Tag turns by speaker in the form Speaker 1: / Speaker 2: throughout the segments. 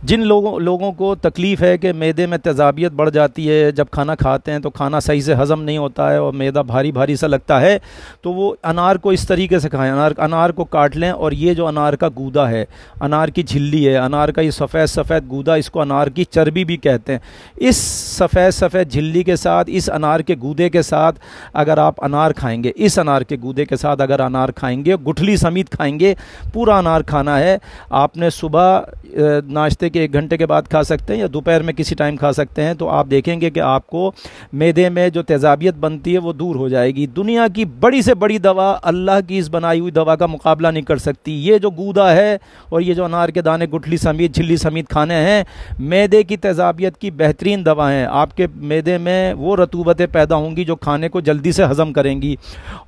Speaker 1: जिन लोगों को तकलीफ़ है कि मैदे में तेज़ाबियत बढ़ जाती है, जब खाना खाते हैं तो खाना सही से हज़म नहीं होता है और मैदा भारी भारी सा लगता है, तो वो अनार को इस तरीके से खाएं। अनार को काट लें और ये जो अनार का गूदा है, अनार की झिल्ली है, अनार का ये सफ़ेद सफ़ेद गूदा, इसको अनार की चर्बी भी कहते हैं। इस सफ़ेद सफ़ेद झिल्ली के साथ, इस अनार के गूदे के साथ अगर आप अनार खाएंगे, इस अनार के गूदे के साथ अगर अनार खाएंगे, गुठली समेत खाएंगे, पूरा अनार खाना है आपने। सुबह नाश्ते के 1 घंटे के बाद खा सकते हैं या दोपहर में किसी टाइम खा सकते हैं, तो आप देखेंगे कि आपको मैदे में जो तेज़ाबियत बनती है वो दूर हो जाएगी। दुनिया की बड़ी से बड़ी दवा अल्लाह की इस बनाई हुई दवा का मुकाबला नहीं कर सकती। ये जो गूदा है और ये जो अनार के दाने गुठली समेत, झिल्ली समेत खाने हैं, मैदे की तेज़ाबियत की बेहतरीन दवा हैं। आपके मैदे में वो रतूबतें पैदा होंगी जो खाने को जल्दी से हज़म करेंगी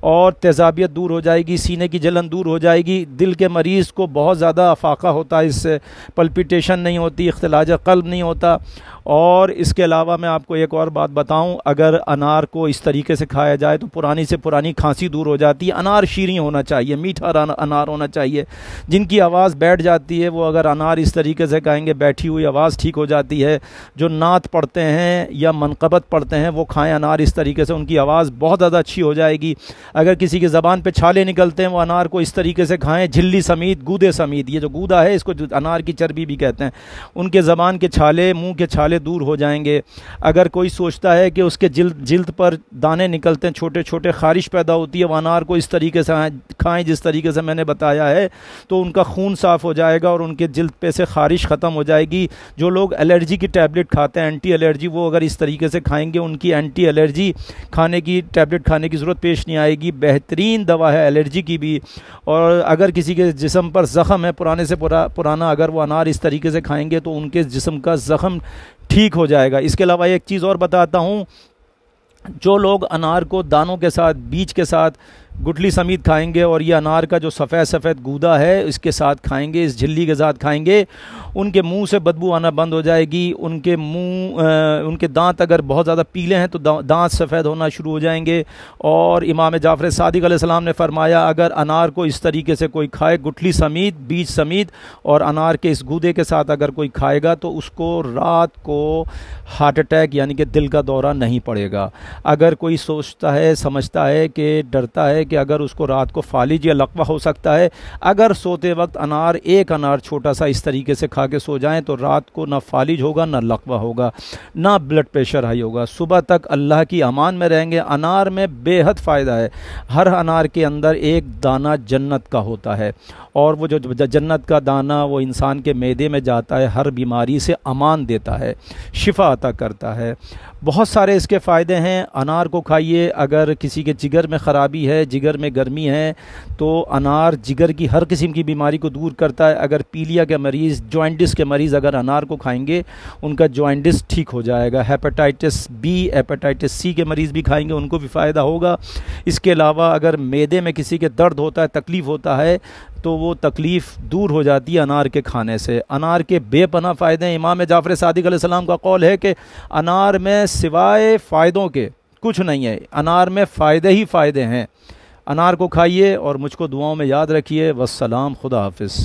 Speaker 1: और तेज़ाबियत दूर हो जाएगी, सीने की जलन दूर हो जाएगी। दिल के मरीज़ को बहुत ज़्यादा अफाका होता है, इससे पल्पिटेशन नहीं होती, इख्तिलाज क़ल्ब नहीं होता। और इसके अलावा मैं आपको एक और बात बताऊं, अगर अनार को इस तरीके से खाया जाए तो पुरानी से पुरानी खांसी दूर हो जाती है। अनार शीरी होना चाहिए, मीठा अनार होना चाहिए। जिनकी आवाज़ बैठ जाती है वो अगर अनार इस तरीके से खाएंगे, बैठी हुई आवाज़ ठीक हो जाती है। जो नात पढ़ते हैं या मनक़बत पढ़ते हैं वो खाएँ अनार इस तरीके से, उनकी आवाज़ बहुत ज़्यादा अच्छी हो जाएगी। अगर किसी की ज़बान पर छाले निकलते हैं वो अनार को इस तरीके से खाएँ, झिल्ली समेत, गूदे समेत। ये जो गूदा है इसको अनार की चर्बी भी कहते हैं। उनके ज़बान के छाले, मुँह के छाले दूर हो जाएंगे। अगर कोई सोचता है कि उसके जिल्द पर दाने निकलते हैं, छोटे छोटे ख़ारिश पैदा होती है, वो अनार को इस तरीके से खाएं जिस तरीके से मैंने बताया है, तो उनका खून साफ़ हो जाएगा और उनके जिल्द पे से ख़ारिश ख़त्म हो जाएगी। जो लोग एलर्जी की टैबलेट खाते हैं, एंटी एलर्जी, वो अगर इस तरीके से खाएंगे उनकी एंटी एलर्जी खाने की टैबलेट खाने की ज़रूरत पेश नहीं आएगी। बेहतरीन दवा है एलर्जी की भी। और अगर किसी के जिस्म पर ज़ख़म है पुराने से पुराना, अगर वो अनार इस तरीके से खाएंगे तो उनके जिस्म का ज़ख़म ठीक हो जाएगा। इसके अलावा एक चीज़ और बताता हूँ, जो लोग अनार को दानों के साथ, बीज के साथ, गुठली समेत खाएंगे और ये अनार का जो सफ़ेद सफ़ेद गूदा है इसके साथ खाएंगे, इस झिल्ली के साथ खाएंगे, उनके मुंह से बदबू आना बंद हो जाएगी। उनके दांत अगर बहुत ज़्यादा पीले हैं तो दांत सफ़ेद होना शुरू हो जाएंगे। और इमाम जाफ़र सादिक़ अलैहिस्सलाम ने फरमाया, अगर अनार को इस तरीके से कोई खाए, गुठली समेत, बीज समेत और अनार के इस गूदे के साथ अगर कोई खाएगा तो उसको रात को हार्ट अटैक यानी कि दिल का दौरा नहीं पड़ेगा। अगर कोई सोचता है, समझता है कि, डरता है कि अगर उसको रात को फालिज या लकवा हो सकता है, अगर सोते वक्त एक अनार छोटा सा इस तरीके से खा के सो जाएं तो रात को ना फालिज होगा, ना लकवा होगा, ना ब्लड प्रेशर हाई होगा। सुबह तक अल्लाह की अमान में रहेंगे। अनार में बेहद फ़ायदा है। हर अनार के अंदर एक दाना जन्नत का होता है और वो जो जन्नत का दाना वो इंसान के मैदे में जाता है, हर बीमारी से अमान देता है, शिफा अता करता है। बहुत सारे इसके फ़ायदे हैं। अनार को खाइए। अगर किसी के जिगर में ख़राबी है, जिगर में गर्मी है, तो अनार जिगर की हर किस्म की बीमारी को दूर करता है। अगर पीलिया के मरीज़, जॉइंटिस के मरीज़ अगर अनार को खाएंगे उनका जॉइंटिस ठीक हो जाएगा। हेपेटाइटिस बी, हेपेटाइटिस सी के मरीज़ भी खाएंगे, उनको भी फ़ायदा होगा। इसके अलावा अगर मैदे में किसी के दर्द होता है, तकलीफ़ होता है, तो वो तकलीफ़ दूर हो जाती है अनार के खाने से। अनार के बेपनाह फ़ायदे हैं। इमाम जाफ़र सादिक़ अलैहिस्सलाम का कौल है कि अनार में सिवाय फ़ायदों के कुछ नहीं है, अनार में फ़ायदे ही फ़ायदे हैं। अनार को खाइए और मुझको दुआओं में याद रखिए। वस्सलाम, खुदा हाफ़िज़।